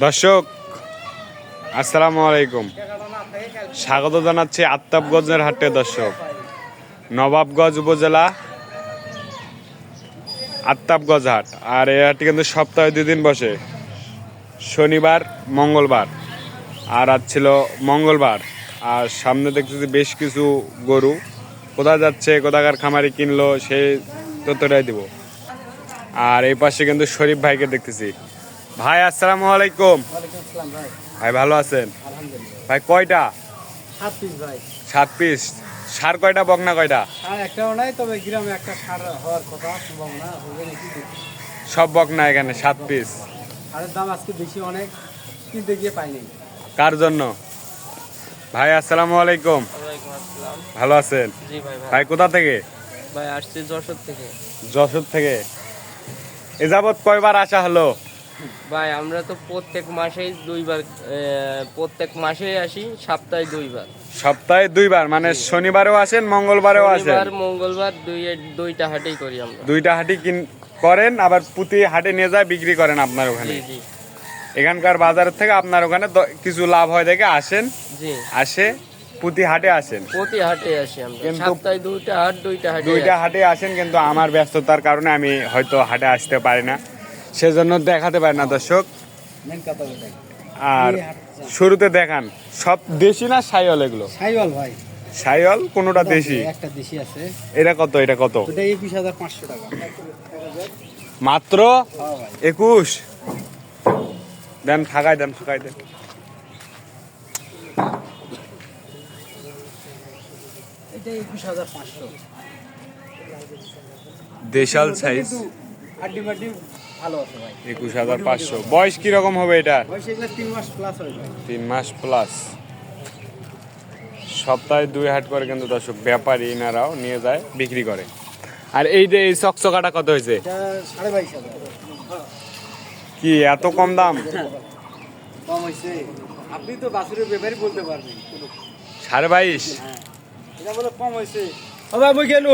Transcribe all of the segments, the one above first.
দর্শক আসসালামু আলাইকুম, স্বাগত জানাচ্ছি আফতাবগঞ্জের হাটে। দর্শক, নবাবগঞ্জ উপজেলা আফতাবগঞ্জ হাট। আর এই হাটটি কিন্তু সপ্তাহে 2 দিন বসে, শনিবার মঙ্গলবার। আর আজ ছিল মঙ্গলবার। আর সামনে দেখতেছি বেশ কিছু গরু। কোথায় যাচ্ছে, কোথাকার খামারি কিনলো, সেই তথ্যটাই দিব। আর এই পাশে কিন্তু শরীফ ভাইকে দেখতেছি। ভাই আসসালামু আলাইকুম। ভাই ভালো আছেন? ভাই কয়টা? 7 পিস ভাই। 7 পিস। সার কয়টা, বকনা কয়টা? আর একটাও নাই, তবে গ্রামে একটা সার হওয়ার কথা, সম্ভাবনা হবে নাকি দেখি। সব বকনা এখানে 7 পিস। সারের দাম আজকে বেশি, অনেক কিনতে গিয়ে পাইনি। কার জন্য? ভাই আসসালামু আলাইকুম। ওয়ালাইকুম আসসালাম। ভালো আছেন? জি ভাই। ভাই কোথা থেকে? ভাই আসছি যশোর থেকে। যশোর থেকে। এ যাবৎ কয়বার আসা হলো? ভাই আমরা তো প্রত্যেক মাসেই আসি, সপ্তাহে 2 বার। সপ্তাহে 2 বার, মানে শনিবারেও আসেন, মঙ্গলবারেও আসেন? শনিবার মঙ্গলবার দুইটা হাটেই করি আমরা। 2টা হাটই করেন, আবার প্রতি হাটে নিয়ে যায় বিক্রি করেন আপনার ওখানে? জি জি এখানকার বাজারের থেকে আপনার ওখানে কিছু লাভ হয় দেখে আসেন। জি। আসে প্রতি হাটে আসেন? প্রতি হাটে আসি আমরা, কিন্তু সপ্তাহে দুইটা হাটে আসেন, কিন্তু আমার ব্যস্ততার কারণে আমি হয়তো হাটে আসতে পারি না, সেজন্য দেখাতে পারি না দর্শক। মেন কথা ওটাই। আর শুরুতে দেখান, সব দেশি না সাইওয়াল? এগুলো সাইওয়াল ভাই। সাইওয়াল, কোনোটা দেশি? একটা দেশি আছে। এটা কত? এটা কত? ওটা 21,500 টাকা মাত্র? হ্যাঁ ভাই। 21 দেন, ফাঁকাই দেন। এটা 21,500। দেশাল সাইজ। হাড্ডি মাড্ডি ভালো আছে ভাই। 21,500। বয়স কিরকম হবে এটা? বয়স এগুলো 3 মাস প্লাস হয়ে যায়। 3 মাস প্লাস। সপ্তাহে 2 হাট করে কিন্তু দর্শক, ব্যাপারী এনারাও নিয়ে যায়, বিক্রি করে। আর এই যে এই চকচকাটা কত হয়েছে? এটা 22,500। কি এত কম দাম? কম হয়েছে? আপনি তো বাছুরের ব্যাপারই বলতে পারবেন। 22,500। এটা বলে কম হয়েছে। ও ভাই মই গেল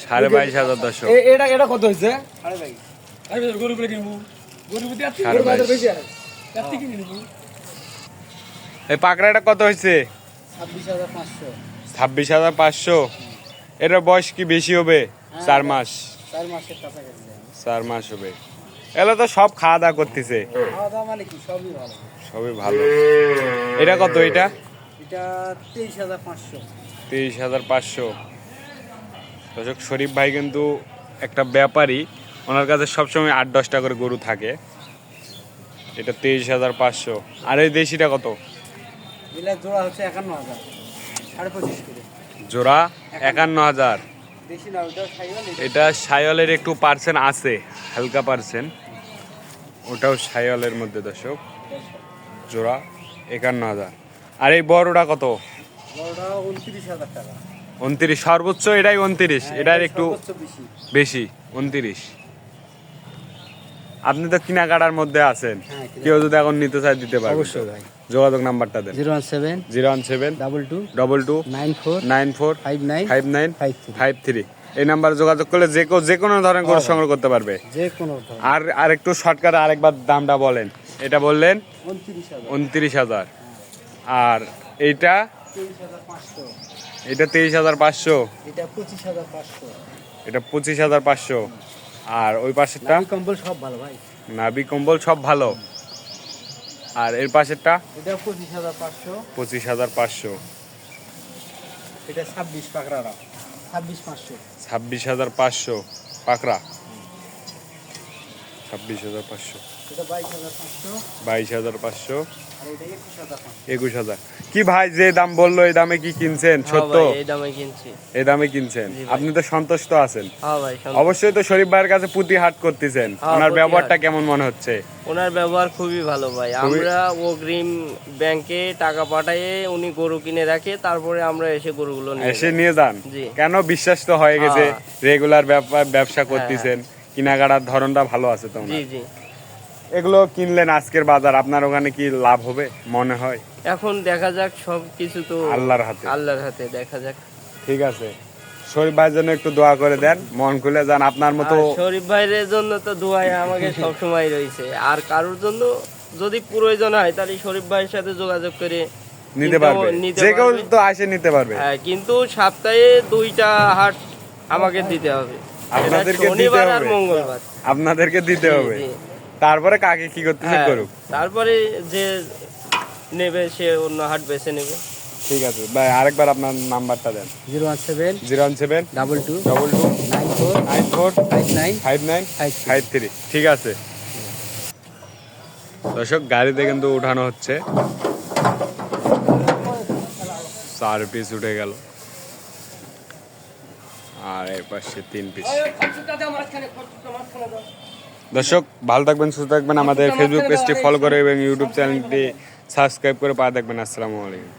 22,500 দর্শক। এটা কত হয়েছে? 22,500। আরে গরু করে কিনবো, গরু প্রতি আত্মীয় 22,500 বেশি আছে, আত্মীয় কিনে নিবো। এই পাকড়াটা কত হয়েছে? 26,500। 26,500। এটার বয়স কি বেশি হবে? 4 মাস। 4 মাসের কাছাকাছি যায়। 4 মাস হবে। এগুলো তো সব খাওয়া দাওয়া করতেছে। খাওয়া দাওয়া মানে কি, সবই ভালো। সবই ভালো। এটা কত? এটা 23,500। 23,500। দর্শক, শরীফ ভাই কিন্তু একটা ব্যাপারী, ওনার কাছে সবসময় 8-10টা করে গরু থাকে। এটা 23,500। আর এই দেশিটা কত? এগুলা জোড়া হচ্ছে 51,000, 25.5 করে জোড়া 51,000। দেশি না, ওটা সাইওয়াল। এটা সাইওয়ালের একটু পার্সেন্ট আছে, হালকা পার্সেন্ট, ওটাও সাইওয়ালের মধ্যে দর্শক। জোড়া 51,000। আর এই বড়টা কত? বড়টা 29,000 টাকা। 29 সর্বোচ্চ? এটাই 29? এটার একটু সর্বোচ্চ বেশি। বেশি, 29। আপনি তো কেনাকাটার মধ্যে আছেন, হ্যাঁ, কেউ যদি এখন নিতে চায় দিতে পারবে? অবশ্যই ভাই। যোগাযোগ নাম্বারটা দেন। 017 017 22 22 94 94 59 59 53। 53। এই নাম্বারে যোগাযোগ করলে যে কোনো ধরনের গরু সংগ্রহ করতে পারবে। যে কোনো ধরনের। আর একটু শর্টকাটে আরেকবার দামটা বলেন। এটা বললেন 29,000। 29,000। আর এইটা? 23,500। এটা 23,500। এটা 25,500। এটা 25,500। আর ওই পাশেরটা? নাভি কম্বল সব ভালো ভাই। নাভি কম্বল সব ভালো। আর এর পাশেরটা? এটা 25,500। 25,500। এটা 26 পাকড়ারা, 26,500। 26,500 পাকড়া। 26,500। এটা 22,500। 22,500। আর এটা 21,500। 21,000। কি ভাই, যে দাম বললো এই দামে কি কিনছেন? সত্য? এই দামে কিনছি। এই দামে কিনছেন? জি ভাই। আপনি তো সন্তুষ্ট আছেন? হ্যাঁ ভাই। অবশ্যই তো শরীফ ভাইয়ের কাছে প্রতি হাট করতেছেন। হ্যাঁ, ওনার প্রতি ব্যবহারটা হাট। কেমন মনে হচ্ছে? ওনার ব্যবহার খুবই ভালো ভাই। আমরা অগ্রিম ব্যাংকে টাকা পাঠাইয়ে উনি গরু কিনে রাখে, তারপরে আমরা এসে গরুগুলো এসে নিয়ে যান? জি। কেন? বিশ্বাস তো হয়ে গেছে, হ্যাঁ। রেগুলার ব্যবসা করতেছেন, কেনাকাটার ধরনটা ভালো আছে তো। জি জি। এগুলো কিনলেন আজকের বাজার, আপনার ওখানে কি লাভ হবে মনে হয়? এখন দেখা যাক, সব কিছু তো আল্লাহর হাতে। আল্লাহর হাতে, দেখা যাক। ঠিক আছে, শরীফ ভাইয়ের জন্য একটু দোয়া করে দেন, মন খুলে যান। আপনার মতো আর শরীফ ভাইয়ের জন্য তো দোয়াই আমাকে সব সময় রয়েছে, আর কারোর জন্য যদি প্রয়োজন হয় তাহলে শরীফ ভাইয়ের সাথে যোগাযোগ করে নিতে পারবে, নিতে যে কেউ পারবে। তো আসে নিতে পারবে। হ্যাঁ, কিন্তু সপ্তাহে 2টা হাট আমাকে দিতে হবে, সেটা আপনাদেরকে দিতে শনিবার আর হবে? মঙ্গলবার। আপনাদেরকে দিতে জি, হবে, জি। তারপরে কাকে কি করতেছে হ্যাঁ, করুক। তারপরে যে নেবে সে অন্য হাট বেছে নেবে। ঠিক আছে ভাই, আরেকবার আপনার নাম্বারটা দেন। 017 017 22 22 94 94 59 59 53। ঠিক আছে দর্শক, গাড়িতে কিন্তু উঠানো হচ্ছে, 4 পিস উঠে গেল আর এর পাশে 3 পিস। দর্শক ভালো থাকবেন, সুস্থ থাকবেন, আমাদের ফেসবুক পেজটি ফলো করে এবং ইউটিউব চ্যানেলটি সাবস্ক্রাইব করে পাশে থাকবেন। আসসালামু আলাইকুম।